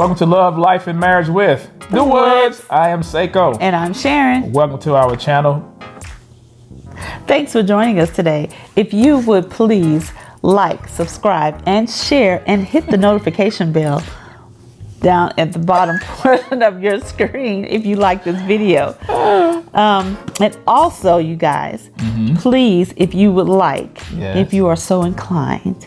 Welcome to Love, Life, and Marriage with The Woods. I am Saiko. And I'm Sharon. Welcome to our channel. Thanks for joining us today. If you would please like, subscribe, and share, and hit the notification bell down at the bottom portion of your screen if you like this video. And also, you guys, please, if you would like, if you are so inclined,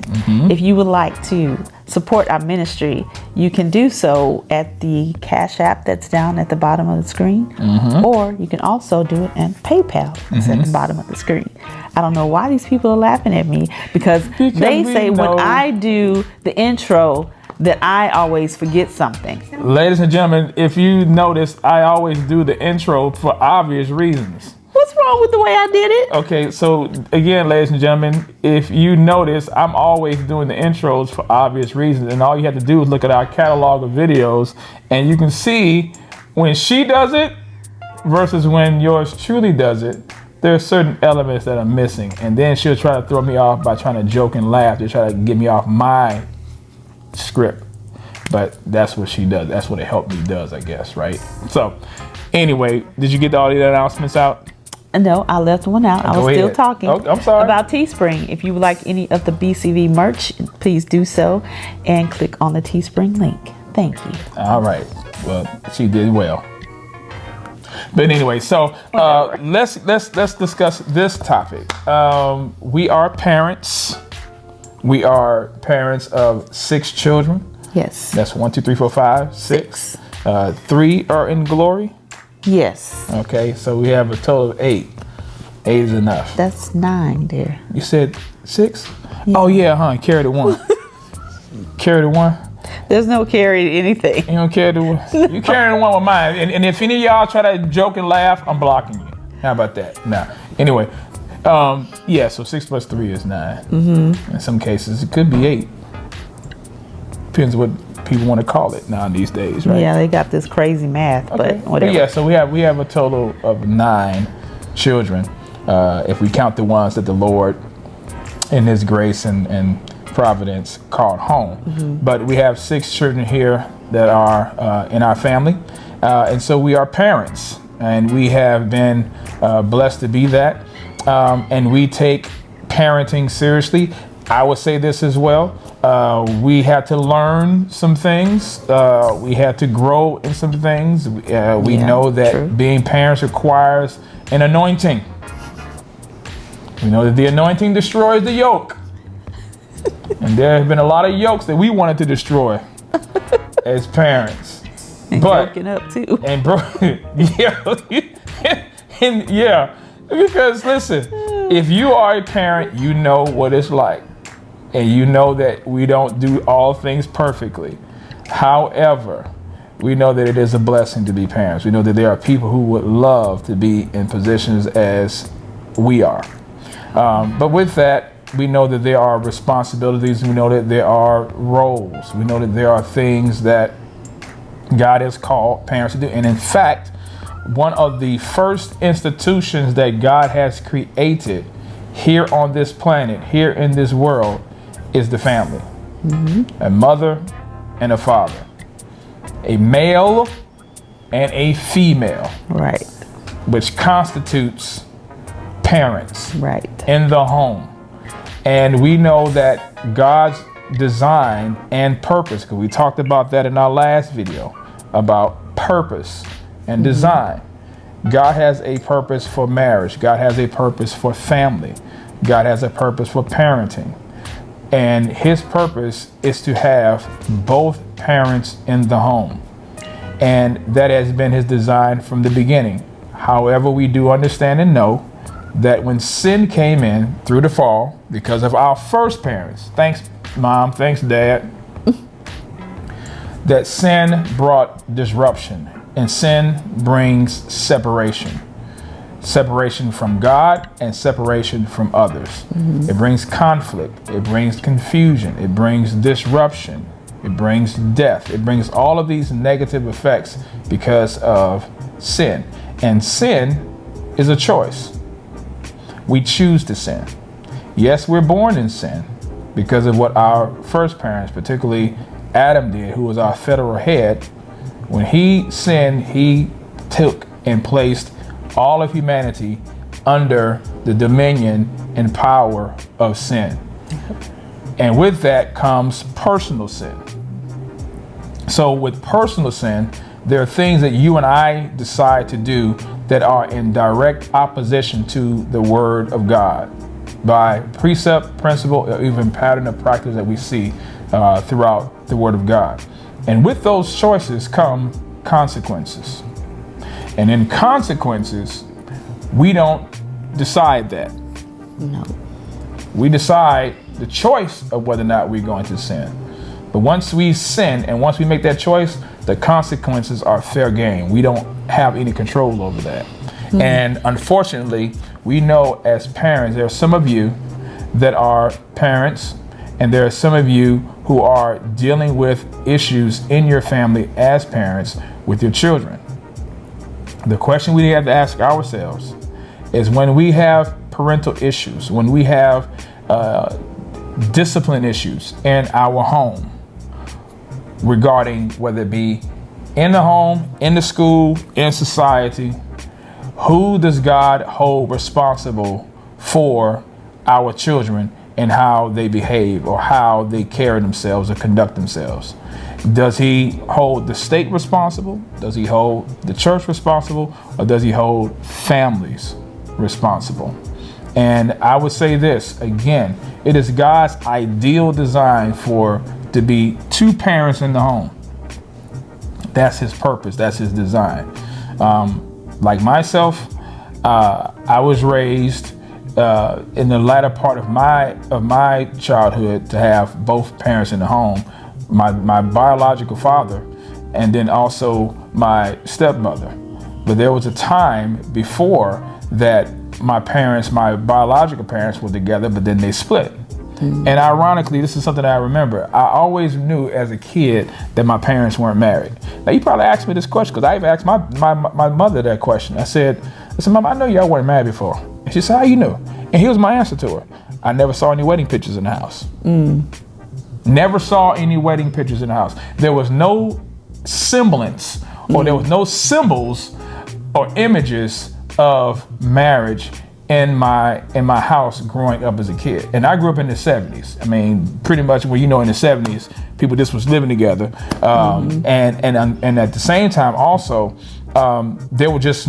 if you would like to support our ministry, you can do so at the Cash App that's down at the bottom of the screen, or you can also do it in PayPal that's at the bottom of the screen. I don't know why these people are laughing at me because they say when I do the intro that I always forget something. Ladies and gentlemen, if you notice, I always do the intro for obvious reasons. What's wrong with the way I did it? Okay, so again, ladies and gentlemen, if you notice, I'm always doing the intros for obvious reasons. And all you have to do is look at our catalog of videos and you can see when she does it versus when yours truly does it, there are certain elements that are missing. And then she'll try to throw me off by trying to joke and laugh to try to get me off my script. But that's what she does. That's what it helped me does, I guess, right? So anyway, did you get all the announcements out? No, I left one out. I was still talking I'm sorry. about Teespring. If you would like any of the BCV merch, please do so and click on the Teespring link. Thank you. All right. Well, she did well. But anyway, so let's discuss this topic. We are parents. We are parents of 6 children. Yes. That's 1, 2, 3, 4, 5, 6. 3 are in glory. Yes. Okay, so we have a total of 8. 8 is enough. That's 9 there. You said 6? Yeah. Oh yeah, carry the 1. Carry the 1. There's no carry to anything. You don't carry the 1. You carry the 1 with mine. And if any of y'all try to joke and laugh, I'm blocking you. How about that? Nah. Anyway, yeah. So 6 plus 3 is 9. In some cases, it could be 8. Depends what people want to call it now these days, right? Yeah, they got this crazy math, but whatever. But yeah, so we have a total of 9 children, if we count the ones that the Lord, in His grace and providence, called home. But we have 6 children here that are in our family, and so we are parents, and we have been blessed to be that, and we take parenting seriously. I would say this as well. We had to learn some things. We had to grow in some things. We know that being parents requires an anointing. We know that the anointing destroys the yoke. And there have been a lot of yokes that we wanted to destroy as parents. And broken up too. And yeah. Because listen, if you are a parent, you know what it's like. And you know that we don't do all things perfectly. However, we know that it is a blessing to be parents. We know that there are people who would love to be in positions as we are. But with that, we know that there are responsibilities. We know that there are roles. We know that there are things that God has called parents to do. And in fact, one of the first institutions that God has created here on this planet, here in this world, is the family. A mother and a father, a male and a female, Right. which constitutes parents Right. in the home. And we know that God's design and purpose, because we talked about that in our last video about purpose and design. God has a purpose for marriage. God has a purpose for family. God has a purpose for parenting. And His purpose is to have both parents in the home. And that has been His design from the beginning. However, we do understand and know that when sin came in through the fall, because of our first parents, thanks Mom, thanks Dad, that sin brought disruption, and sin brings separation. Separation from God and separation from others. It brings conflict, it brings confusion, it brings disruption, it brings death, it brings all of these negative effects because of sin. And sin is a choice. We choose to sin. Yes, we're born in sin because of what our first parents, particularly Adam did, who was our federal head. When he sinned, he took and placed all of humanity under the dominion and power of sin. And with that comes personal sin. So with personal sin, there are things that you and I decide to do that are in direct opposition to the Word of God by precept, principle, or even pattern of practice that we see throughout the Word of God. And with those choices come consequences. And in consequences, we don't decide that. No. We decide the choice of whether or not we're going to sin. But once we sin and once we make that choice, the consequences are fair game. We don't have any control over that. Mm-hmm. And unfortunately, we know as parents, there are some of you that are parents, and there are some of you who are dealing with issues in your family as parents with your children. The question we have to ask ourselves is, when we have parental issues, when we have discipline issues in our home, regarding whether it be in the home, in the school, in society, who does God hold responsible for our children and how they behave or how they carry themselves or conduct themselves? Does he hold the state responsible? Does he hold the church responsible? Or does he hold families responsible? And I would say this again, it is God's ideal design to be two parents in the home. That's his purpose. That's his design. Like myself, I was raised in the latter part of my childhood to have both parents in the home, my biological father, and then also my stepmother. But there was a time before that my biological parents were together, but then they split. Mm-hmm. And ironically, this is something I remember. I always knew as a kid that my parents weren't married. Now, you probably asked me this question, because I even asked my mother that question. I said, Mom, I know y'all weren't married before. And she said, how you knew? And here's my answer to her. I never saw any wedding pictures in the house. Never saw any wedding pictures in the house. There was no semblance, or there was no symbols or images of marriage in my house growing up as a kid. And I grew up in the 70s. I mean, pretty much, well, in the 70s, people just was living together. And at the same time also, there were just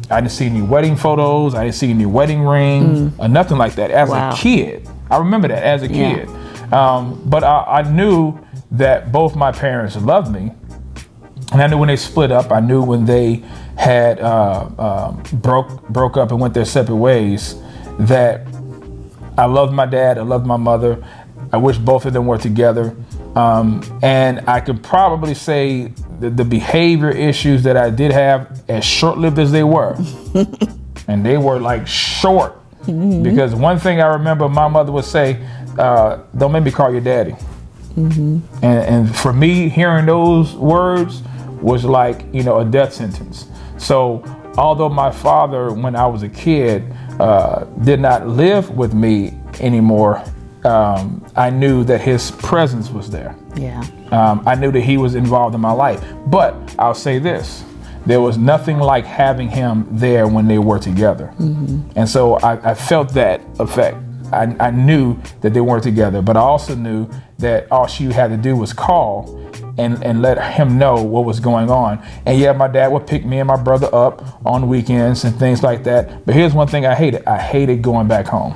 I didn't see any wedding photos. I didn't see any wedding ring or nothing like that as a kid. I remember that as a kid. But I knew that both my parents loved me. And I knew when they split up, I knew when they had broke up and went their separate ways, that I loved my dad, I loved my mother. I wish both of them were together. And I could probably say that the behavior issues that I did have, as short-lived as they were, and they were like short, because one thing I remember my mother would say, don't make me call you daddy. And for me, hearing those words was like, a death sentence. So although my father, when I was a kid, did not live with me anymore, I knew that his presence was there. I knew that he was involved in my life. But I'll say this, there was nothing like having him there when they were together. And so I felt that effect. I knew that they weren't together, but I also knew that all she had to do was call and let him know what was going on. And my dad would pick me and my brother up on weekends and things like that. But here's one thing I hated. I hated going back home.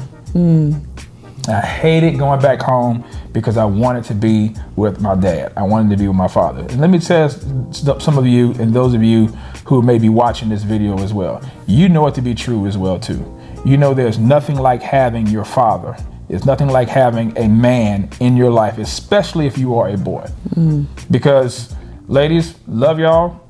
I hated going back home because I wanted to be with my dad. I wanted to be with my father. And let me tell some of you, and those of you who may be watching this video as well, you know it to be true as well too. You know there's nothing like having your father. It's nothing like having a man in your life, especially if you are a boy. Because ladies, love y'all,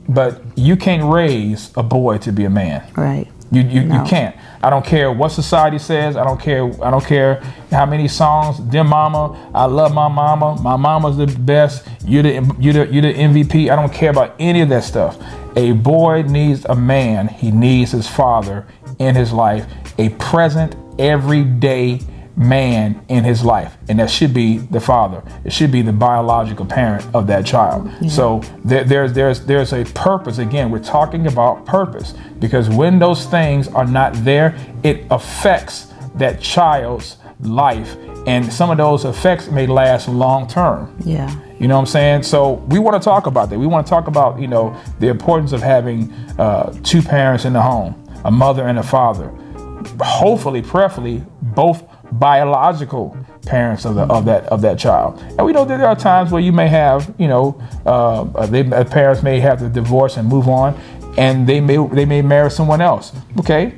but you can't raise a boy to be a man. Right. You can't. I don't care what society says. I don't care how many songs. Dear mama, I love my mama. My mama's the best. You're the MVP. I don't care about any of that stuff. A boy needs a man. He needs his father in his life, a present, everyday man in his life, and that should be the father. It should be the biological parent of that child. So there's a purpose. Again, we're talking about purpose, because when those things are not there, it affects that child's life, and some of those effects may last long term. Yeah. You know what I'm saying? So we want to talk about that. We want to talk about, the importance of having two parents in the home, a mother and a father. Hopefully, preferably, both biological parents of that child. And we know that there are times where you may have, parents may have to divorce and move on, and they may marry someone else. Okay,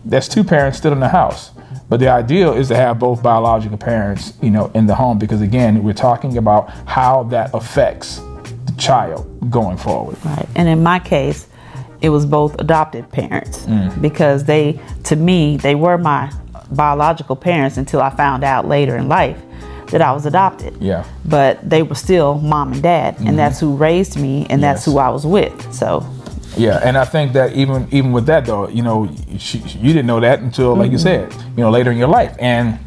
that's two parents still in the house. But the ideal is to have both biological parents, in the home, because again, we're talking about how that affects the child going forward. Right. And in my case, it was both adopted parents, because to me, they were my biological parents until I found out later in life that I was adopted. Yeah. But they were still mom and dad, and that's who raised me, and that's who I was with. So. Yeah, and I think that even with that though, you didn't know that until, like you said, later in your life, and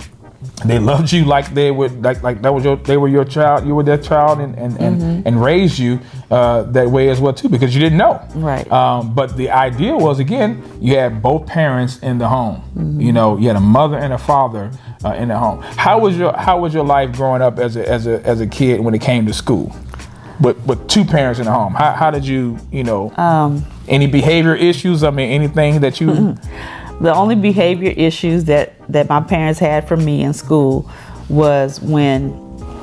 they loved you like they would, like they were your child, you were their child, and raised you that way as well too, because you didn't know. Right. But the idea was, again, you had both parents in the home. You had a mother and a father in the home. How was your life growing up as a kid when it came to school? With two parents in the home, how did you, any behavior issues? I mean, anything that you? The only behavior issues that my parents had for me in school was when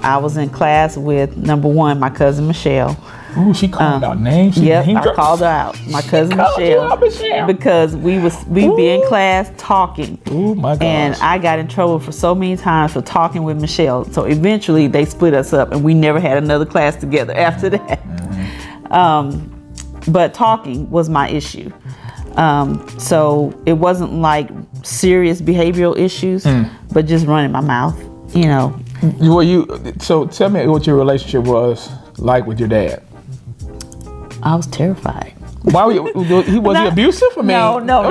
I was in class with, number one, my cousin Michelle. Ooh, she called out names. Yep, I called her out. My cousin Michelle, because we'd be in class talking. Oh my gosh. And I got in trouble for so many times for talking with Michelle. So eventually they split us up, and we never had another class together after that. But talking was my issue. So it wasn't like serious behavioral issues, but just running my mouth. So tell me what your relationship was like with your dad. I was terrified. Why was he abusive? I mean, no.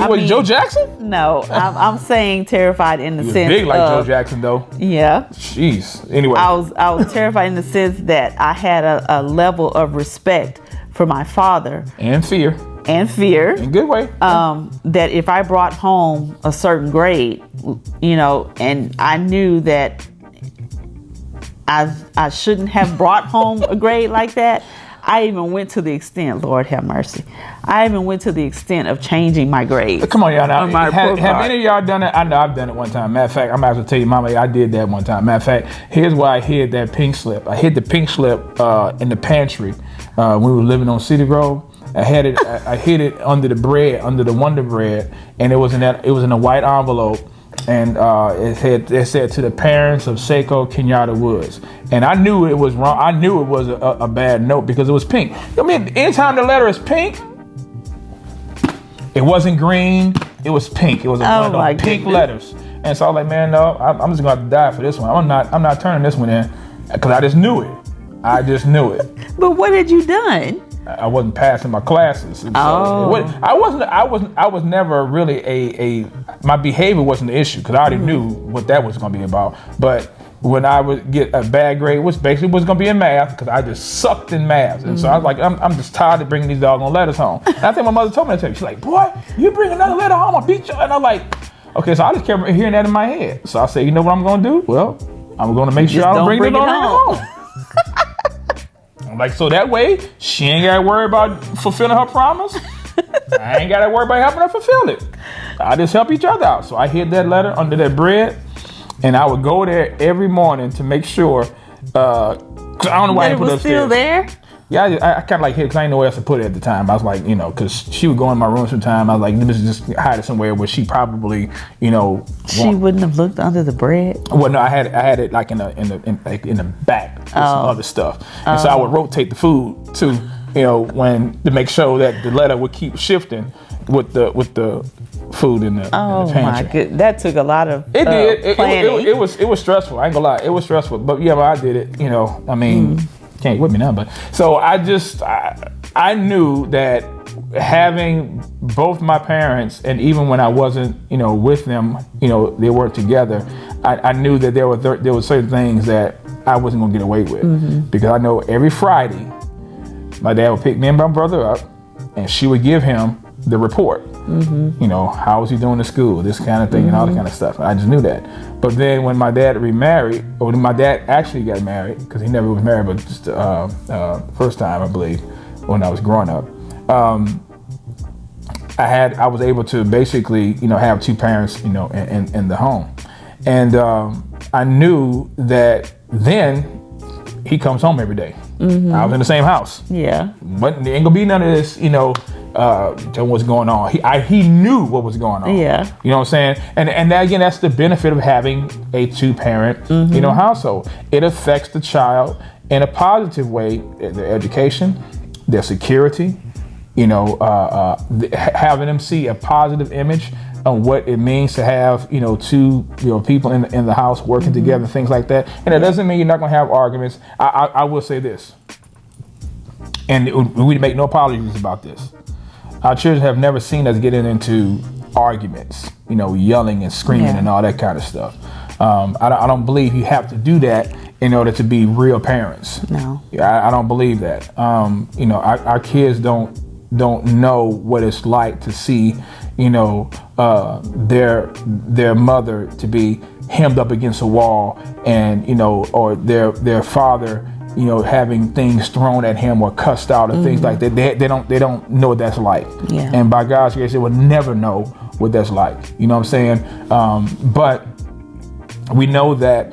Was Joe Jackson? No, I'm saying terrified in the sense big like Joe Jackson though. Yeah. Jeez. Anyway, I was terrified in the sense that I had a level of respect for my father and fear. In a good way. That if I brought home a certain grade, and I knew that I shouldn't have brought home a grade like that. I even went to the extent, Lord have mercy, of changing my grades. Come on, y'all. Now, have any of y'all done it? I know I've done it one time. Matter of fact, I'm about to tell you, Mama, I did that one time. Matter of fact, here's why I hid that pink slip. I hid the pink slip in the pantry when we were living on City Grove. I hid it under the bread, under the Wonder Bread, and it was in a white envelope. And it said to the parents of SaikoWoods, and I knew it was wrong. I knew it was a bad note because it was pink. I mean, anytime the letter is pink, it wasn't green. It was pink. It was one of those pink letters. And so I was like, man, no, I'm just gonna have to die for this one. I'm not turning this one in, because I just knew it. But what had you done? I wasn't passing my classes. So I was never really my behavior wasn't the issue, because I already knew what that was going to be about. But when I would get a bad grade, which basically was going to be in math, because I just sucked in math. And so I was like, I'm just tired of bringing these doggone letters home. And I think my mother told me that. She's like, boy, you bring another letter home, I'll beat you. And I'm like, okay, so I just kept hearing that in my head. So I said, you know what I'm going to do? Well, I'm going to make sure I don't bring it home. Like, so that way she ain't gotta worry about fulfilling her promise. I ain't gotta worry about helping her fulfill it. I just help each other out. So I hid that letter under that bread, and I would go there every morning to make sure. Cause I don't know why I put it upstairs. Still there? Yeah, I kind of like hid, because I didn't know where else to put it at the time. I was like, because she would go in my room sometime. I was like, this is just hide it somewhere where she probably, She wouldn't have looked under the bread. Well, no, I had it like in the back with some other stuff, and so I would rotate the food too, to make sure that the letter would keep shifting with the food in the pantry. My goodness, that took a lot of planning. It was stressful. I ain't gonna lie, it was stressful. But yeah, I did it. I mean. Can't with me now, but so I knew that having both my parents, and even when I wasn't, with them, they weren't together, I knew that there were certain things that I wasn't gonna get away with, because I know every Friday my dad would pick me and my brother up, and she would give him the report. You know, how was he doing in school, this kind of thing, and all that kind of stuff. I just knew that. But then when my dad remarried, or when my dad actually got married, because he never was married, but just first time, I believe, when I was growing up, I was able to basically, you know, have two parents, you know, in the home. And I knew that then he comes home every day. I was in the same house. Yeah. But there ain't gonna be none of this, you know, what's going on. He knew what was going on. Yeah. You know what I'm saying? And that, again, that's the benefit of having a two-parent, you know, household. It affects the child in a positive way, their education, their security, you know, having them see a positive image on what it means to have, you know, two, you know, people in the house working together, things like that. And it doesn't mean you're not gonna have arguments. I will say this, and we make no apologies about this. Our children have never seen us getting into arguments, you know, yelling and screaming and all that kind of stuff. I don't believe you have to do that in order to be real parents. No. I don't believe that. You know, our kids don't know what it's like to see, you know, their mother to be hemmed up against a wall, and, you know, or their father, you know, having things thrown at him or cussed out or things like that. They don't know what that's like. Yeah. And by God's grace, they will never know what that's like. You know what I'm saying? But we know that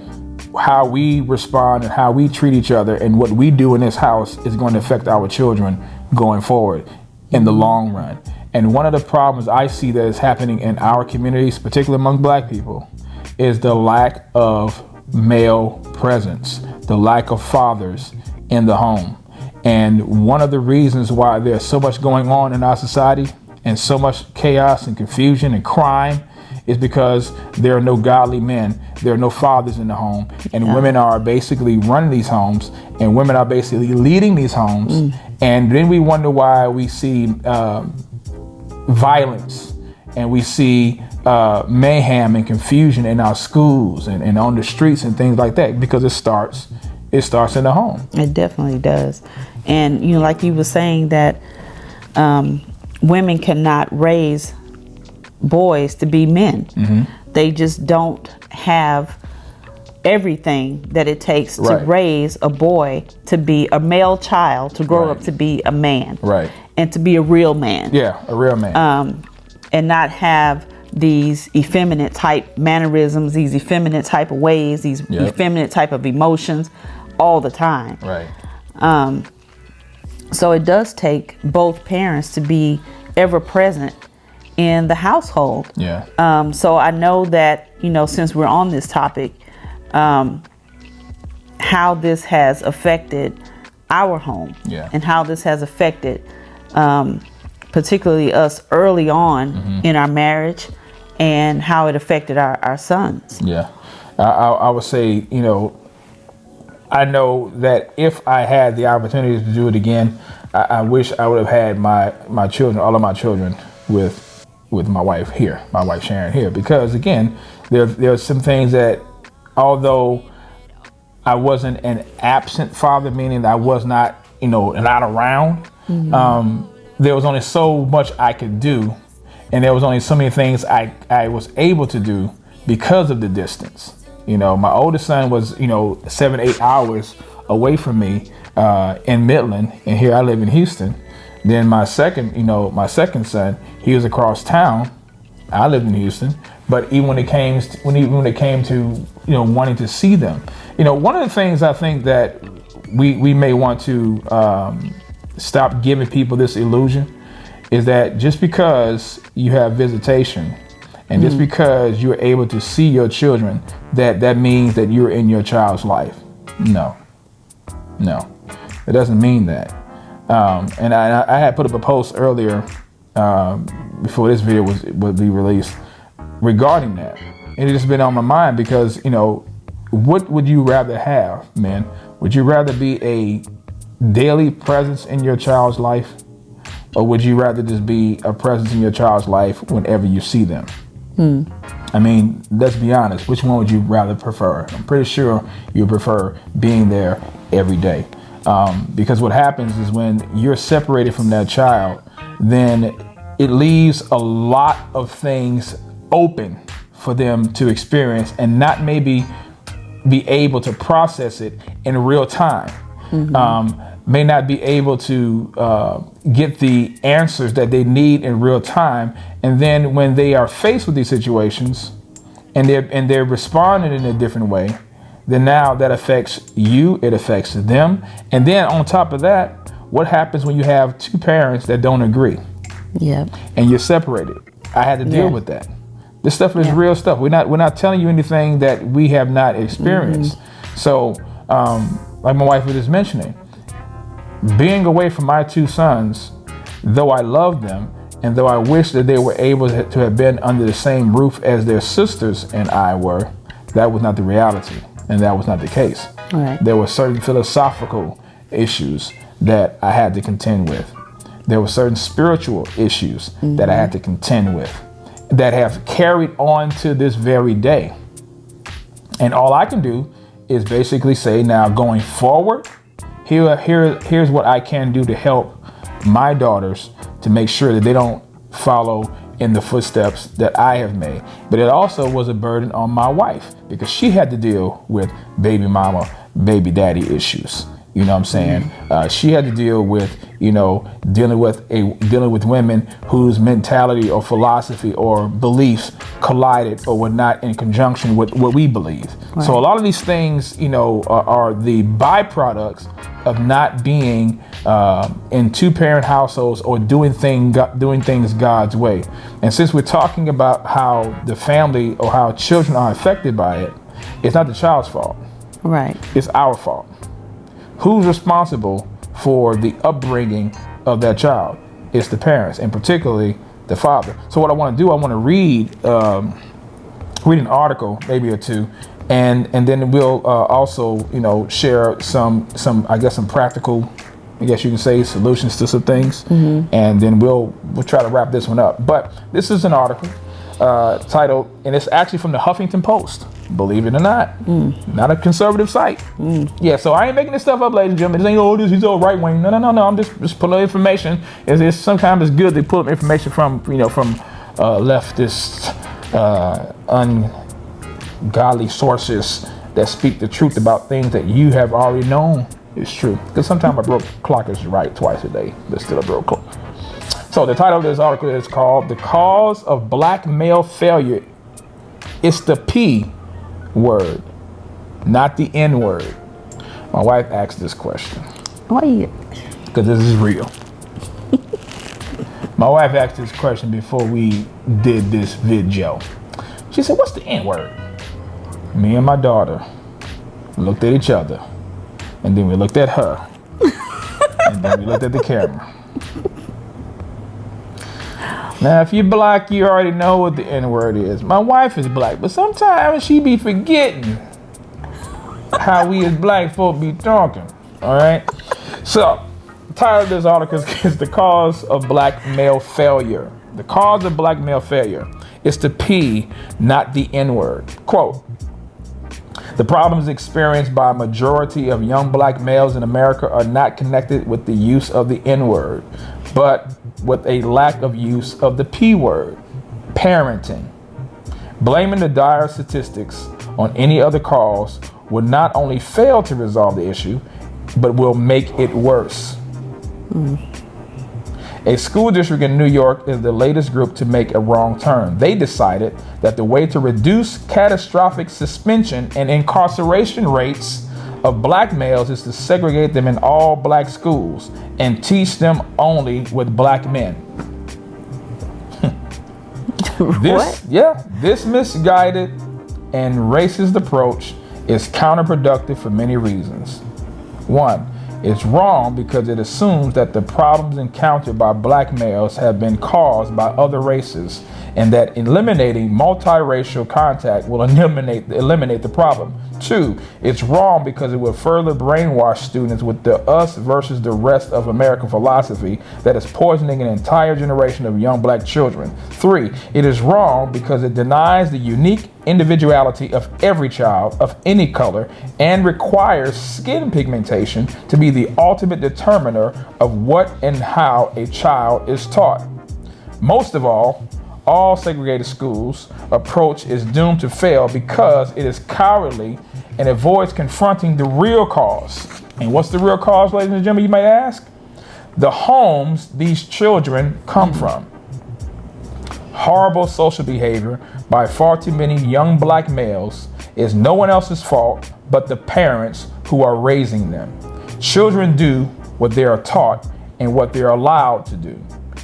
how we respond and how we treat each other and what we do in this house is going to affect our children going forward in the long run. And one of the problems I see that is happening in our communities, particularly among Black people, is the lack of male presence, the lack of fathers in the home. And one of the reasons why there's so much going on in our society and so much chaos and confusion and crime is because there are no godly men, there are no fathers in the home, and women are basically running these homes, and women are basically leading these homes. And then we wonder why we see violence, and we see mayhem and confusion in our schools and on the streets and things like that, because it starts in the home. It definitely does. And, you know, like you were saying that women cannot raise boys to be men. They just don't have everything that it takes to raise a boy to be a male child, to grow up to be a man, and to be a real man. Yeah, a real man. And not have these effeminate type mannerisms, these effeminate type of ways, these effeminate type of emotions all the time. So it does take both parents to be ever present in the household. So I know that, you know, since we're on this topic, how this has affected our home and how this has affected particularly us early on in our marriage, and how it affected our sons. I would say, you know, I know that if I had the opportunity to do it again, I wish I would have had my children, all of my children, with my wife here, my wife Sharon here, because again, there are some things that, although I wasn't an absent father, meaning that I was not, you know, not around, there was only so much I could do, and there was only so many things I was able to do because of the distance. You know, my oldest son was, you know, 7-8 hours away from me in Midland, and here I live in Houston. Then my second son, he was across town. I lived in Houston. But even when it came to, you know, wanting to see them, you know, one of the things I think that we may want to stop giving people this illusion is that just because you have visitation and just because you're able to see your children, that means that you're in your child's life. No, it doesn't mean that. And I had put up a post earlier before this video would be released regarding that. And it's just been on my mind because, you know, what would you rather have, man? Would you rather be a daily presence in your child's life, or would you rather just be a presence in your child's life whenever you see them? I mean, let's be honest. Which one would you rather prefer? I'm pretty sure you prefer being there every day. Because what happens is when you're separated from that child, then it leaves a lot of things open for them to experience and not maybe be able to process it in real time. May not be able to get the answers that they need in real time. And then when they are faced with these situations and they're responding in a different way, then now that affects you, it affects them. And then on top of that, what happens when you have two parents that don't agree? Yep. And you're separated. I had to deal with that. This stuff is real stuff. We're not telling you anything that we have not experienced. So, like my wife was just mentioning, being away from my two sons, though I love them, and though I wish that they were able to have been under the same roof as their sisters and I were, that was not the reality, and that was not the case. Right. There were certain philosophical issues that I had to contend with. There were certain spiritual issues that I had to contend with that have carried on to this very day. And all I can do is basically say, now going forward, here's what I can do to help my daughters to make sure that they don't follow in the footsteps that I have made. But it also was a burden on my wife because she had to deal with baby mama, baby daddy issues. You know what I'm saying? She had to deal with, dealing with women whose mentality or philosophy or beliefs collided or were not in conjunction with what we believe. Right. So a lot of these things, are the byproducts of not being in two-parent households or doing things God's way. And since we're talking about how the family or how children are affected by it, it's not the child's fault. Right. It's our fault. Who's responsible for the upbringing of that child? It's the parents, and particularly the father. So what I want to do, I want to read an article, maybe or two, and then we'll also, share some practical, I guess you can say, solutions to some things, and then we'll try to wrap this one up. But this is an article titled, and it's actually from the Huffington Post. Believe it or not, not a conservative site. Yeah, so I ain't making this stuff up, ladies and gentlemen. This ain't, he's all right wing. No. I'm just pulling information. It's sometimes it's good to pull up information from leftist, ungodly sources that speak the truth about things that you have already known is true. Because sometimes a broke clock is right twice a day, but still a broke clock. So the title of this article is called "The Cause of Black Male Failure." It's the P word, not the N word. My wife asked this question. Why? Because this is real. My wife asked this question before we did this video. She said, "What's the N word?" Me and my daughter looked at each other, and then we looked at her, and then we looked at the camera. Now, if you're black, you already know what the N-word is. My wife is black, but sometimes she be forgetting how we as black folk be talking, all right? So, the title of this article is "The Cause of Black Male Failure." The cause of black male failure. It's the P, not the N-word. Quote, "The problems experienced by a majority of young black males in America are not connected with the use of the N-word, but with a lack of use of the P word, parenting. Blaming the dire statistics on any other cause would not only fail to resolve the issue, but will make it worse." A school district in New York is the latest group to make a wrong turn. They decided that the way to reduce catastrophic suspension and incarceration rates of black males is to segregate them in all black schools and teach them only with black men. This misguided and racist approach is counterproductive for many reasons. One, it's wrong because it assumes that the problems encountered by black males have been caused by other races and that eliminating multiracial contact will eliminate the problem. 2, it's wrong because it will further brainwash students with the us versus the rest of American philosophy that is poisoning an entire generation of young black children. 3, it is wrong because it denies the unique individuality of every child of any color and requires skin pigmentation to be the ultimate determiner of what and how a child is taught. Most of all segregated schools approach is doomed to fail because it is cowardly and avoids confronting the real cause. And what's the real cause, ladies and gentlemen, you might ask? The homes these children come from. Horrible social behavior by far too many young black males is no one else's fault but the parents who are raising them. Children do what they are taught and what they are allowed to do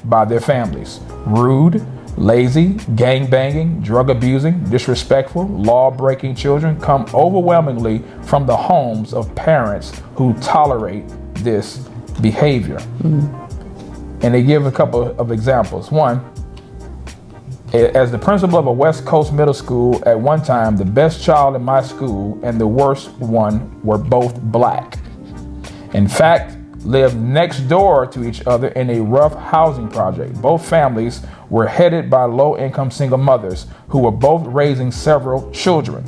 by their families. Rude, lazy, gang-banging, drug-abusing, disrespectful, law-breaking children come overwhelmingly from the homes of parents who tolerate this behavior. And they give a couple of examples. 1, as the principal of a West Coast middle school at one time, the best child in my school and the worst one were both black. In fact, lived next door to each other in a rough housing project. Both families were headed by low-income single mothers who were both raising several children.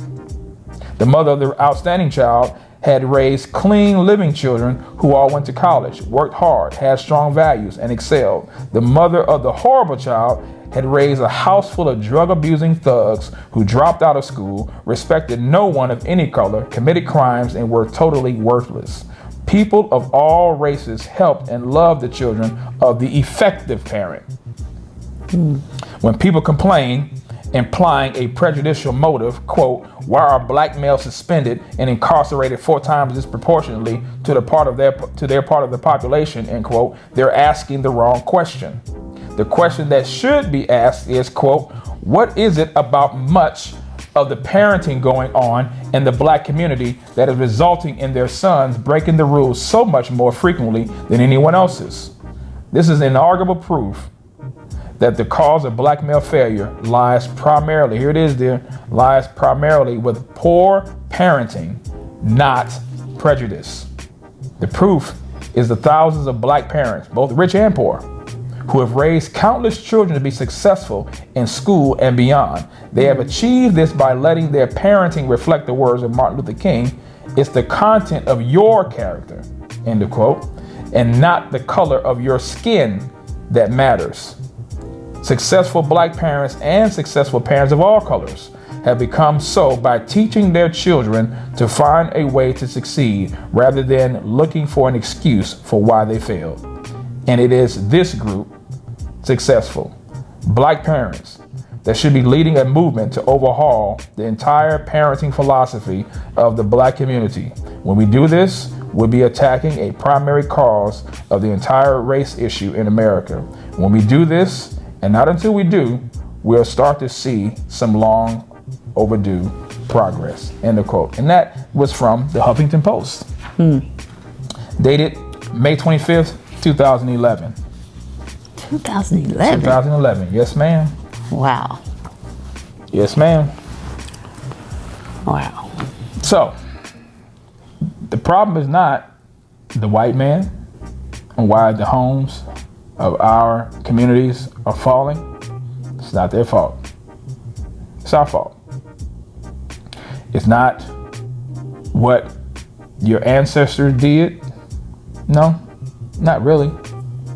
The mother of the outstanding child had raised clean living children who all went to college, worked hard, had strong values, and excelled. The mother of the horrible child had raised a house full of drug-abusing thugs who dropped out of school, respected no one of any color, committed crimes, and were totally worthless. People of all races helped and loved the children of the effective parent. When people complain, implying a prejudicial motive, quote, why are black males suspended and incarcerated 4 times disproportionately to their part of the population, end quote, they're asking the wrong question. The question that should be asked is, quote, what is it about much of the parenting going on in the black community that is resulting in their sons breaking the rules so much more frequently than anyone else's? This is inarguable proof that the cause of black male failure lies primarily, here it is there, lies primarily with poor parenting, not prejudice. The proof is the thousands of black parents, both rich and poor, who have raised countless children to be successful in school and beyond. They have achieved this by letting their parenting reflect the words of Martin Luther King, it's the content of your character, end of quote, and not the color of your skin that matters. Successful black parents and successful parents of all colors have become so by teaching their children to find a way to succeed rather than looking for an excuse for why they failed. And it is this group, successful black parents, that should be leading a movement to overhaul the entire parenting philosophy of the black community. When we do this, we'll be attacking a primary cause of the entire race issue in America. When we do this, and not until we do, we'll start to see some long overdue progress, end of quote. And that was from the Huffington Post. Dated May 25th, 2011. 2011? 2011, yes ma'am. Wow. Yes ma'am. Wow. So, the problem is not the white man and why the homes of our communities are falling. It's not their fault. It's our fault. It's not what your ancestors did. No, not really.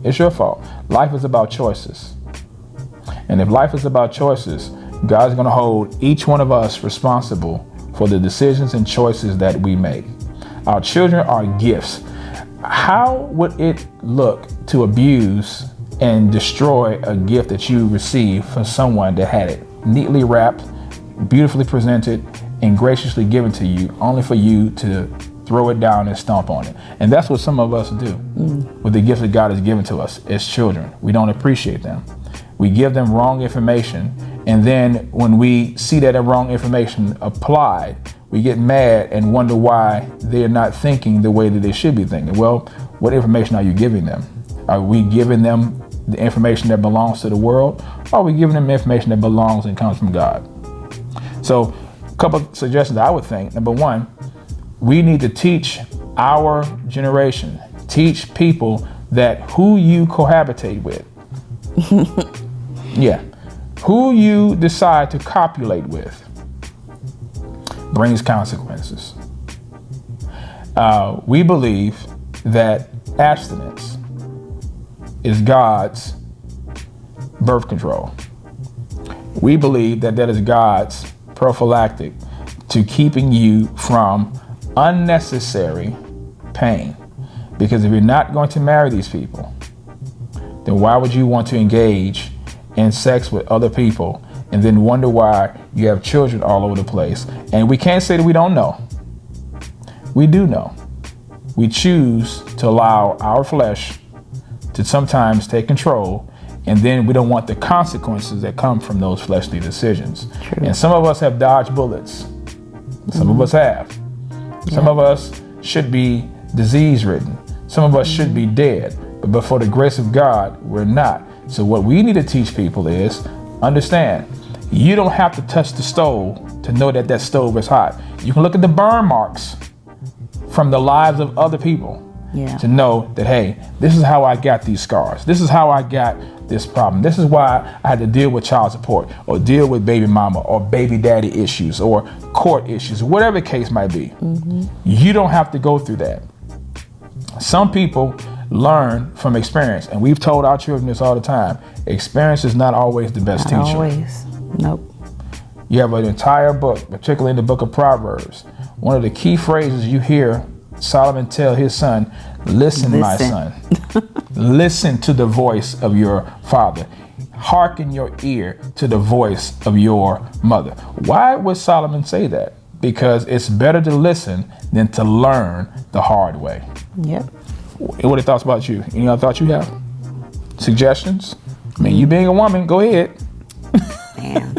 It's your fault. Life is about choices. And if life is about choices, God's going to hold each one of us responsible for the decisions and choices that we make. Our children are gifts. How would it look to abuse and destroy a gift that you received from someone that had it neatly wrapped, beautifully presented, and graciously given to you, only for you to throw it down and stomp on it? And that's what some of us do with the gifts that God has given to us as children. We don't appreciate them. We give them wrong information, and then when we see that wrong information applied, we get mad and wonder why they're not thinking the way that they should be thinking. Well, what information are you giving them? Are we giving them the information that belongs to the world, or are we giving them information that belongs and comes from God? So a couple of suggestions I would think. Number one, we need to teach our generation, teach people that who you cohabitate with, yeah, who you decide to copulate with brings consequences. We believe that abstinence is God's birth control. We believe that is God's prophylactic to keeping you from unnecessary pain. Because if you're not going to marry these people, then why would you want to engage in sex with other people and then wonder why you have children all over the place? And we can't say that we don't know. We do know. We choose to allow our flesh to sometimes take control, and then we don't want the consequences that come from those fleshly decisions. True. And some of us have dodged bullets. Some of us have. Some of us should be disease-ridden. Some of us should be dead. But for the grace of God, we're not. So what we need to teach people is, understand, you don't have to touch the stove to know that stove is hot. You can look at the burn marks from the lives of other people to know that, hey, this is how I got these scars. This is how I got this problem. This is why I had to deal with child support, or deal with baby mama or baby daddy issues or court issues, whatever the case might be. You don't have to go through that. Some people learn from experience, and we've told our children this all the time. Experience is not always the best teacher. Not always. Nope. You have an entire book, particularly in the book of Proverbs. One of the key phrases you hear Solomon tell his son, listen, my son. Listen to the voice of your father. Hearken your ear to the voice of your mother. Why would Solomon say that? Because it's better to listen than to learn the hard way. Yep. What are your thoughts about you? Any other thoughts you have? Suggestions? I mean, you being a woman, go ahead. Man.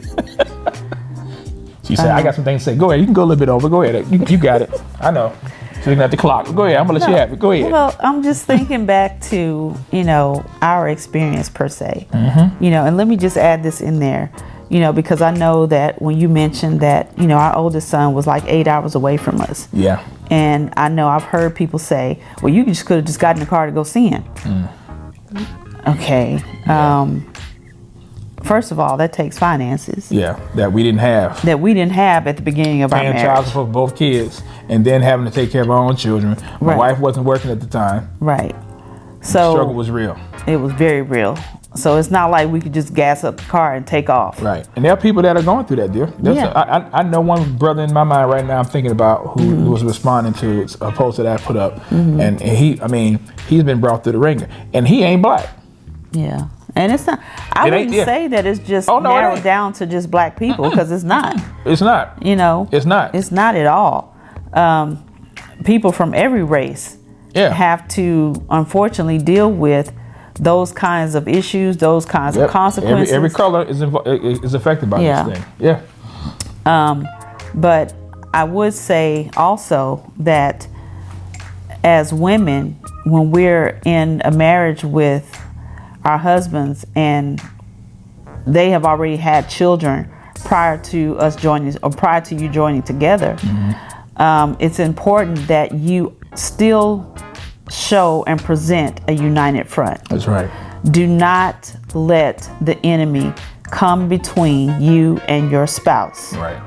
She said, I got some things to say. Go ahead. You can go a little bit over. Go ahead. You got it. I know. Looking at the clock. Go ahead. I'm going to let you have it. Go ahead. Well, I'm just thinking back to, our experience per se. And let me just add this in there, because I know that when you mentioned that, our oldest son was like 8 hours away from us. Yeah. And I know I've heard people say, well, you just could have just gotten in the car to go see him. Okay. Yeah. First of all, that takes finances. Yeah, that we didn't have. That we didn't have at the beginning of our marriage. Paying child support for both kids, and then having to take care of our own children. My wife wasn't working at the time. Right. So the struggle was real. It was very real. So it's not like we could just gas up the car and take off. Right. And there are people that are going through that, dear. I know one brother in my mind right now I'm thinking about who was responding to a post that I put up. And he's been brought through the ringer. And he ain't black. Yeah. And it's not, I wouldn't say that it's just narrowed down to just black people, because it's not. It's not. It's not. It's not at all. People from every race have to, unfortunately, deal with those kinds of issues, those kinds of consequences. Every color is affected by this thing. Yeah. But I would say also that as women, when we're in a marriage with our husbands and they have already had children prior to us joining, or prior to you joining together, it's important that you still show and present a united front. That's right. Do not let the enemy come between you and your spouse. Right.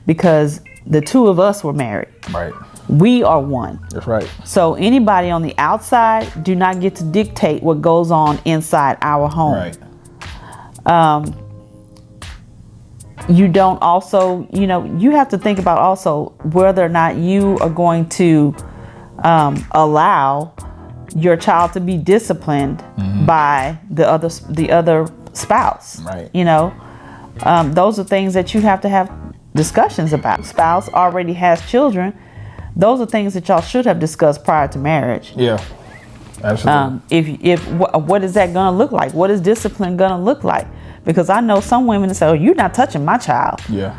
Because the two of us were married. Right. We are one. That's right. So anybody on the outside do not get to dictate what goes on inside our home. Right. You don't also, you have to think about also whether or not you are going to allow your child to be disciplined by the other spouse. Right. Those are things that you have to have discussions about. Spouse already has children. Those are things that y'all should have discussed prior to marriage. Yeah, absolutely. If what is that going to look like? What is discipline going to look like? Because I know some women say, "Oh, you're not touching my child." Yeah.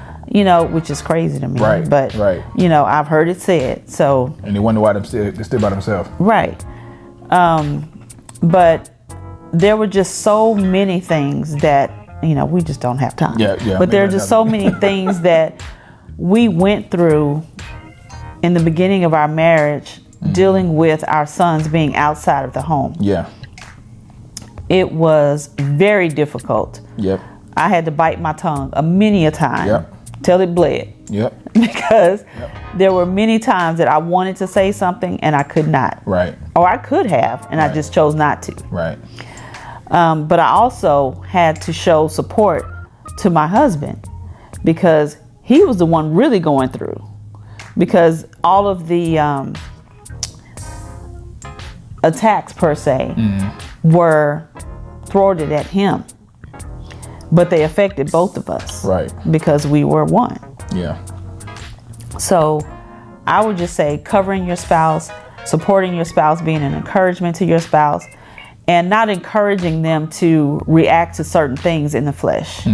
Which is crazy to me. Right. But I've heard it said. So. And they wonder why they're still by themselves. Right. But there were just so many things that, we just don't have time. Yeah. But there are just so many things that we went through in the beginning of our marriage, dealing with our sons being outside of the home. Yeah. It was very difficult. Yep. I had to bite my tongue many a time. Yep. Till it bled. Yep. Because there were many times that I wanted to say something and I could not. Right. Or I could have, and I just chose not to. Right. But I also had to show support to my husband because he was the one really going through. Because all of the attacks, per se, were thwarted at him. But they affected both of us. Right. Because we were one. Yeah. So I would just say covering your spouse, supporting your spouse, being an encouragement to your spouse, and not encouraging them to react to certain things in the flesh.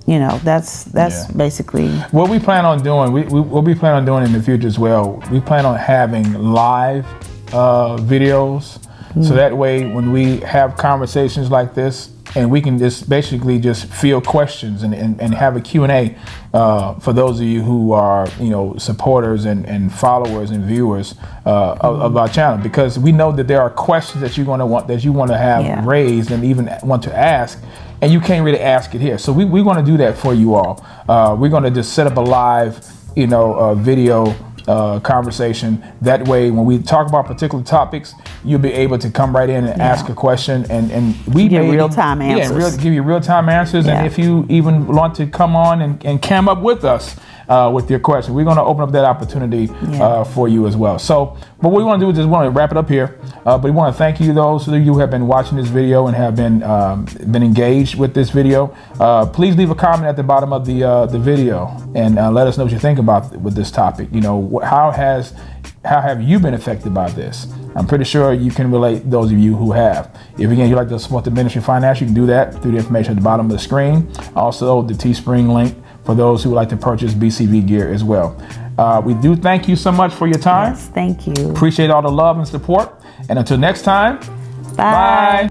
That's basically what we plan on doing. What we plan on doing in the future as well. We plan on having live videos, so that way when we have conversations like this, and we can just basically just field questions and have a Q&A for those of you who are supporters and followers and viewers of our channel, because we know that there are questions that you want to have raised and even want to ask, and you can't really ask it here. So we're going to do that for you all. We're going to just set up a live video conversation. That way when we talk about particular topics, you'll be able to come right in and ask a question, and we get real-time answers. Give you real-time answers. And if you even want to come on and cam up with us with your question, we're going to open up that opportunity for you as well. So but what we want to do is just want to wrap it up here, but we want to thank you, those of you who have been watching this video and have been engaged with this video. Please leave a comment at the bottom of the video and let us know what you think about with this topic. How have you been affected by this? I'm pretty sure you can relate, those of you who have. If again you'd like to support the ministry financially, you can do that through the information at the bottom of the screen. Also the Teespring link for those who would like to purchase BCV gear as well. We do thank you so much for your time. Yes, thank you. Appreciate all the love and support. And until next time, bye.